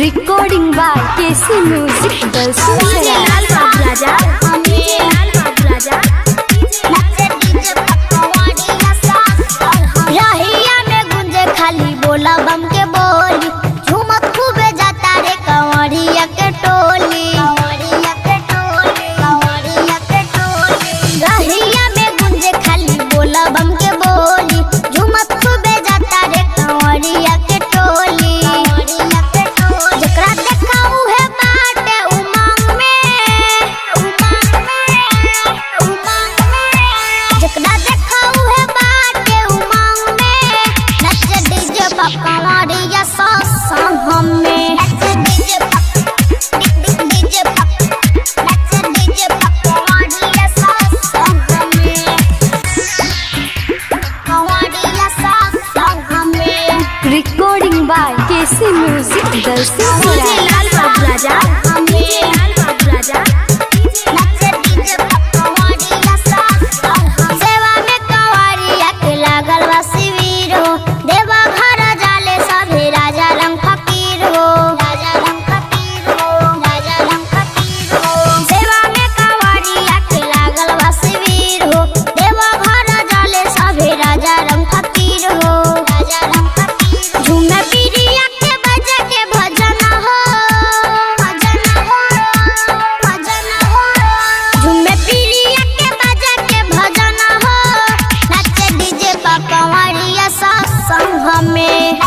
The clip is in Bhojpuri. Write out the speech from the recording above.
रिकॉर्डिंग बाय केसी म्यूजिक लाल बाबू राजा रहिया में गुंजे खाली बोला बम के बोली झूमत खूबे जाता रे कंवरिया के टोली रहिया में गुंजे खाली बोला बम के बोली झूमत खूबे जाता रे कंवरिया के टोली जकरा देखा उहे बाटे उमंग में जकरा देखा उहे बाटे उमंग में नच डीजे कंवरिया संग में रिकॉर्डिंग बाय केसी म्यूजिक लाल बाबू राजा सेवा में कंवरिया के लागल बा शिविर हो देवा घर जाले सभे राजा रंग फकीर हो सेवा में कंवरिया के लागल बा शिविर हो देवा घर जाले सभे राजा रंग फकीर हो झूमे पीरिया के बजा के भजन हो झूमे पीरिया के बजा के भजन हो नचे डीजे पा कंवरिया संग में।